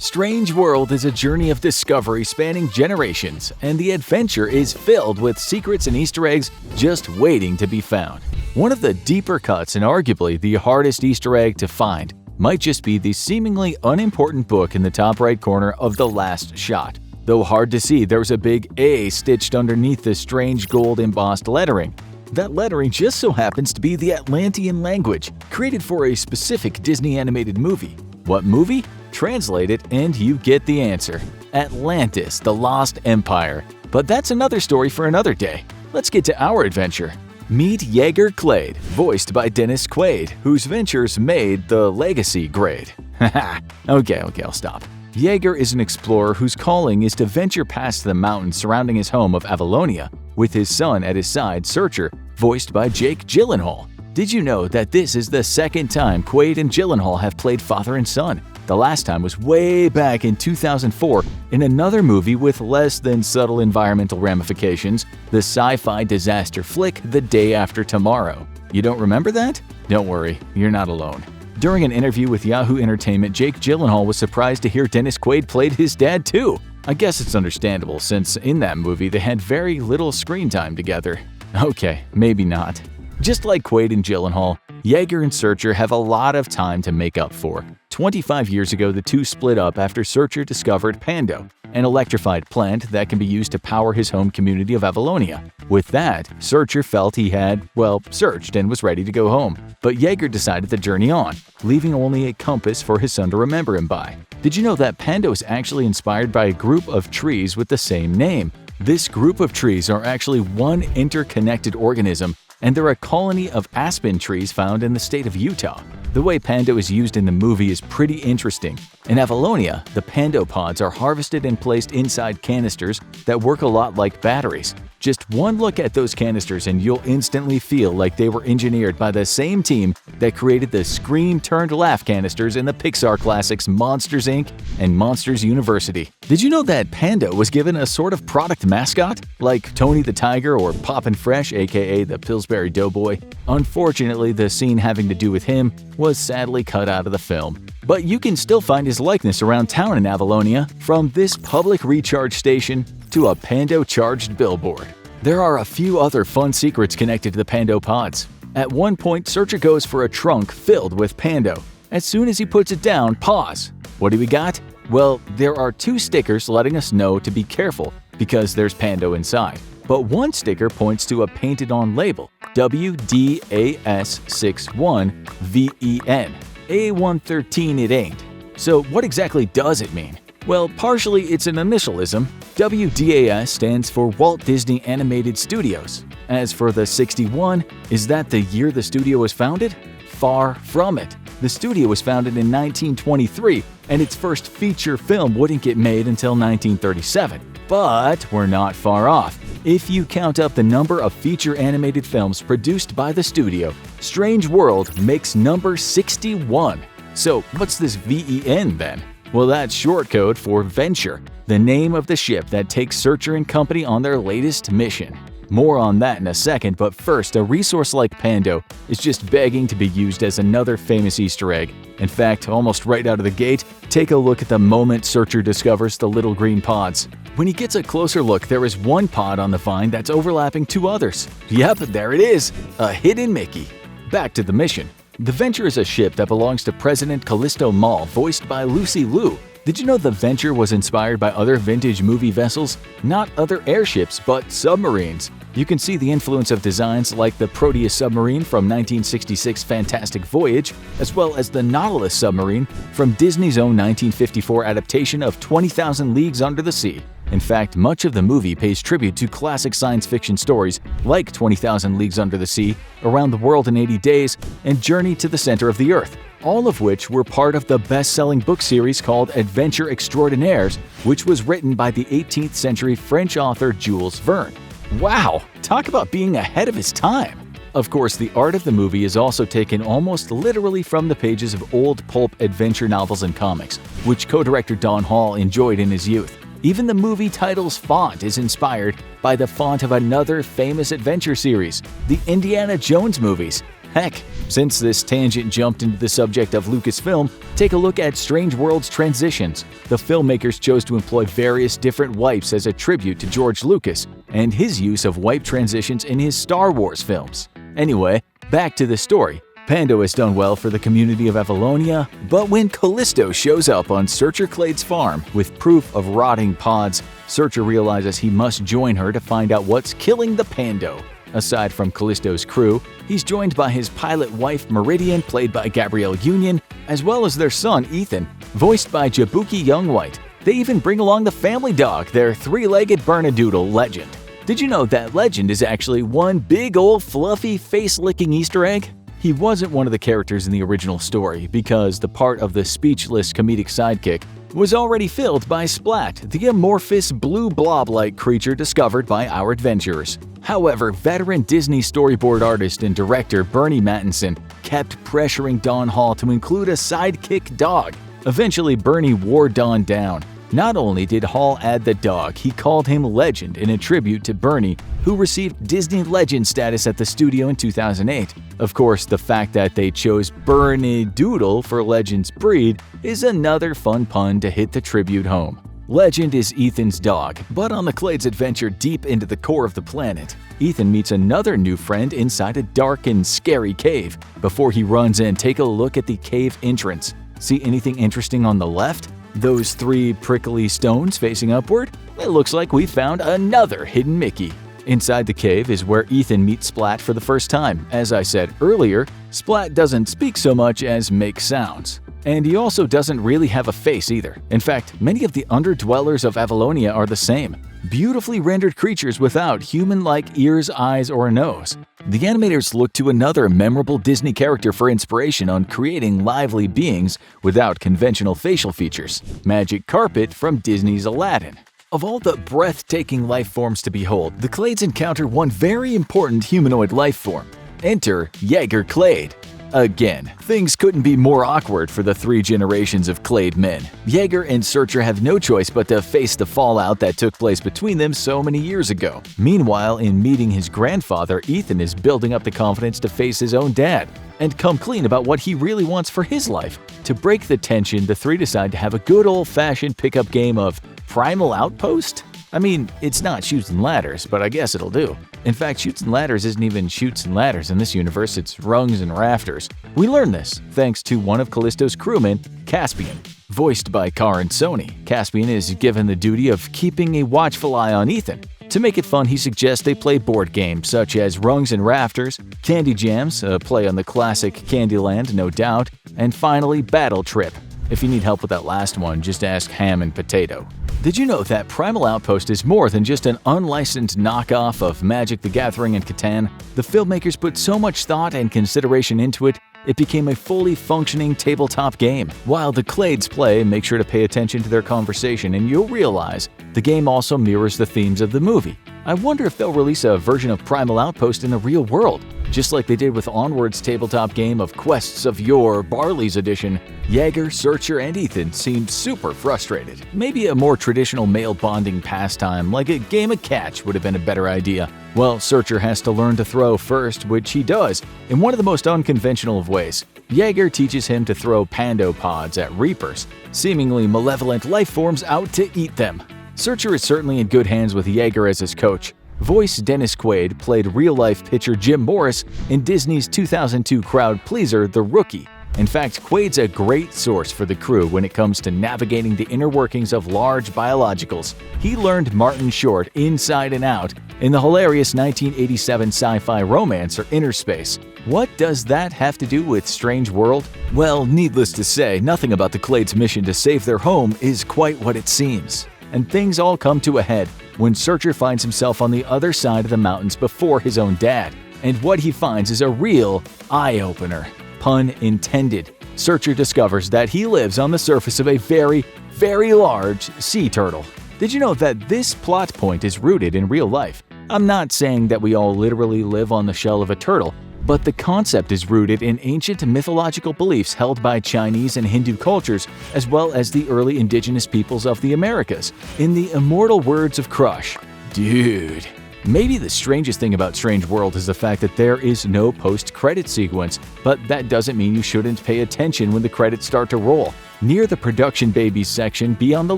Strange World is a journey of discovery spanning generations, and the adventure is filled with secrets and Easter eggs just waiting to be found. One of the deeper cuts and arguably the hardest Easter egg to find might just be the seemingly unimportant book in the top right corner of the last shot. Though hard to see, there's a big A stitched underneath the strange gold embossed lettering. That lettering just so happens to be the Atlantean language, created for a specific Disney animated movie. What movie? Translate it and you get the answer. Atlantis, the Lost Empire. But that's another story for another day. Let's get to our adventure. Meet Jaeger Clade, voiced by Dennis Quaid, whose ventures made the Legacy grade. Haha, okay, I'll stop. Jaeger is an explorer whose calling is to venture past the mountains surrounding his home of Avalonia, with his son at his side, Searcher, voiced by Jake Gyllenhaal. Did you know that this is the second time Quaid and Gyllenhaal have played father and son? The last time was way back in 2004 in another movie with less than subtle environmental ramifications, the sci-fi disaster flick The Day After Tomorrow. You don't remember that? Don't worry, you're not alone. During an interview with Yahoo Entertainment, Jake Gyllenhaal was surprised to hear Dennis Quaid played his dad too. I guess it's understandable since in that movie they had very little screen time together. Okay, maybe not. Just like Quaid and Gyllenhaal, Jaeger and Searcher have a lot of time to make up for. 25 years ago, the two split up after Searcher discovered Pando, an electrified plant that can be used to power his home community of Avalonia. With that, Searcher felt he had, searched and was ready to go home. But Jaeger decided to journey on, leaving only a compass for his son to remember him by. Did you know that Pando is actually inspired by a group of trees with the same name? This group of trees are actually one interconnected organism, and they're a colony of aspen trees found in the state of Utah. The way Pando is used in the movie is pretty interesting. In Avalonia, the Pando pods are harvested and placed inside canisters that work a lot like batteries. Just one look at those canisters and you'll instantly feel like they were engineered by the same team that created the Scream-turned-laugh canisters in the Pixar classics Monsters, Inc. and Monsters University. Did you know that Pando was given a sort of product mascot? Like Tony the Tiger or Poppin' Fresh, aka the Pillsbury Doughboy? Unfortunately, the scene having to do with him was sadly cut out of the film. But you can still find his likeness around town in Avalonia, from this public recharge station to a Pando-charged billboard. There are a few other fun secrets connected to the Pando pods. At one point, Searcher goes for a trunk filled with Pando. As soon as he puts it down, pause. What do we got? Well, there are two stickers letting us know to be careful because there's Pando inside. But one sticker points to a painted-on label, WDAS61VEN. A113 it ain't. So what exactly does it mean? Well, partially it's an initialism. WDAS stands for Walt Disney Animated Studios. As for the 61, is that the year the studio was founded? Far from it. The studio was founded in 1923, and its first feature film wouldn't get made until 1937. But we're not far off. If you count up the number of feature animated films produced by the studio, Strange World makes number 61. So what's this VEN then? Well, that's short code for Venture, the name of the ship that takes Searcher and company on their latest mission. More on that in a second, but first, a resource like Pando is just begging to be used as another famous Easter egg. In fact, almost right out of the gate, take a look at the moment Searcher discovers the little green pods. When he gets a closer look, there is one pod on the vine that's overlapping two others. Yep, there it is, a hidden Mickey. Back to the mission. The Venture is a ship that belongs to President Callisto Mall, voiced by Lucy Liu. Did you know the Venture was inspired by other vintage movie vessels? Not other airships, but submarines. You can see the influence of designs like the Proteus submarine from 1966 Fantastic Voyage, as well as the Nautilus submarine from Disney's own 1954 adaptation of 20,000 Leagues Under the Sea. In fact, much of the movie pays tribute to classic science fiction stories like 20,000 Leagues Under the Sea, Around the World in 80 Days, and Journey to the Center of the Earth, all of which were part of the best-selling book series called Adventure Extraordinaires, which was written by the 18th century French author Jules Verne. Wow, talk about being ahead of his time! Of course, the art of the movie is also taken almost literally from the pages of old pulp adventure novels and comics, which co-director Don Hall enjoyed in his youth. Even the movie title's font is inspired by the font of another famous adventure series, the Indiana Jones movies. Heck, since this tangent jumped into the subject of Lucasfilm, take a look at Strange Worlds transitions. The filmmakers chose to employ various different wipes as a tribute to George Lucas and his use of wipe transitions in his Star Wars films. Anyway, back to the story. Pando has done well for the community of Avalonia, but when Callisto shows up on Searcher Clade's farm with proof of rotting pods, Searcher realizes he must join her to find out what's killing the Pando. Aside from Callisto's crew, he's joined by his pilot wife Meridian, played by Gabrielle Union, as well as their son Ethan, voiced by Jabuki Youngwhite. They even bring along the family dog, their three-legged Bernedoodle, Legend. Did you know that Legend is actually one big old fluffy face-licking Easter egg? He wasn't one of the characters in the original story because the part of the speechless comedic sidekick was already filled by Splat, the amorphous blue blob-like creature discovered by our adventurers. However, veteran Disney storyboard artist and director Bernie Mattinson kept pressuring Don Hall to include a sidekick dog. Eventually, Bernie wore Don down. Not only did Hall add the dog, he called him Legend in a tribute to Bernie, who received Disney Legend status at the studio in 2008. Of course, the fact that they chose Bernedoodle for Legend's breed is another fun pun to hit the tribute home. Legend is Ethan's dog, but on the Clade's adventure deep into the core of the planet, Ethan meets another new friend inside a dark and scary cave. Before he runs in, take a look at the cave entrance. See anything interesting on the left? Those three prickly stones facing upward? It looks like we found another hidden Mickey. Inside the cave is where Ethan meets Splat for the first time. As I said earlier, Splat doesn't speak so much as make sounds. And he also doesn't really have a face either. In fact, many of the underdwellers of Avalonia are the same. Beautifully rendered creatures without human-like ears, eyes, or a nose. The animators looked to another memorable Disney character for inspiration on creating lively beings without conventional facial features: Magic Carpet from Disney's Aladdin. Of all the breathtaking life forms to behold, the Clades encounter one very important humanoid life form. Enter Jaeger Clade. Again, things couldn't be more awkward for the three generations of Clade men. Jaeger and Searcher have no choice but to face the fallout that took place between them so many years ago. Meanwhile, in meeting his grandfather, Ethan is building up the confidence to face his own dad and come clean about what he really wants for his life. To break the tension, the three decide to have a good old-fashioned pickup game of Primal Outpost? I mean, it's not Chutes and Ladders, but I guess it'll do. In fact, Chutes and Ladders isn't even Chutes and Ladders in this universe, it's rungs and rafters. We learned this thanks to one of Callisto's crewmen, Caspian. Voiced by Karan Soni, Caspian is given the duty of keeping a watchful eye on Ethan. To make it fun, he suggests they play board games such as Rungs and Rafters, Candy Jams, a play on the classic Candyland, no doubt, and finally Battle Trip. If you need help with that last one, just ask Ham and Potato. Did you know that Primal Outpost is more than just an unlicensed knockoff of Magic the Gathering and Catan? The filmmakers put so much thought and consideration into it, it became a fully functioning tabletop game. While the Clades play, make sure to pay attention to their conversation and you'll realize the game also mirrors the themes of the movie. I wonder if they'll release a version of Primal Outpost in the real world, just like they did with Onward's tabletop game of Quests of Yore, Barley's edition. Jaeger, Searcher, and Ethan seemed super frustrated. Maybe a more traditional male bonding pastime like a game of catch would have been a better idea. Well, Searcher has to learn to throw first, which he does, in one of the most unconventional of ways. Jaeger teaches him to throw pando pods at reapers, seemingly malevolent life forms out to eat them. Searcher is certainly in good hands with Jaeger as his coach. Voice Dennis Quaid played real-life pitcher Jim Morris in Disney's 2002 crowd pleaser The Rookie. In fact, Quaid's a great source for the crew when it comes to navigating the inner workings of large biologicals. He learned Martin Short inside and out in the hilarious 1987 sci-fi romancer Inner Space. What does that have to do with Strange World? Well, needless to say, nothing about the Clades' mission to save their home is quite what it seems. And things all come to a head when Searcher finds himself on the other side of the mountains before his own dad. And what he finds is a real eye-opener. Pun intended. Searcher discovers that he lives on the surface of a very, very large sea turtle. Did you know that this plot point is rooted in real life? I'm not saying that we all literally live on the shell of a turtle, but the concept is rooted in ancient mythological beliefs held by Chinese and Hindu cultures, as well as the early indigenous peoples of the Americas. In the immortal words of Crush, "Dude, Maybe the strangest thing about Strange World is the fact that there is no post-credit sequence, but that doesn't mean you shouldn't pay attention when the credits start to roll. Near the production babies section, be on the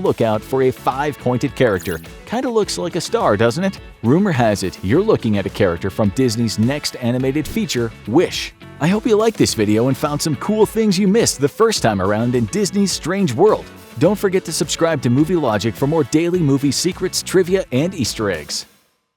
lookout for a 5-pointed character. Kinda looks like a star, doesn't it? Rumor has it you're looking at a character from Disney's next animated feature, Wish. I hope you liked this video and found some cool things you missed the first time around in Disney's Strange World. Don't forget to subscribe to Movie Logic for more daily movie secrets, trivia, and Easter eggs.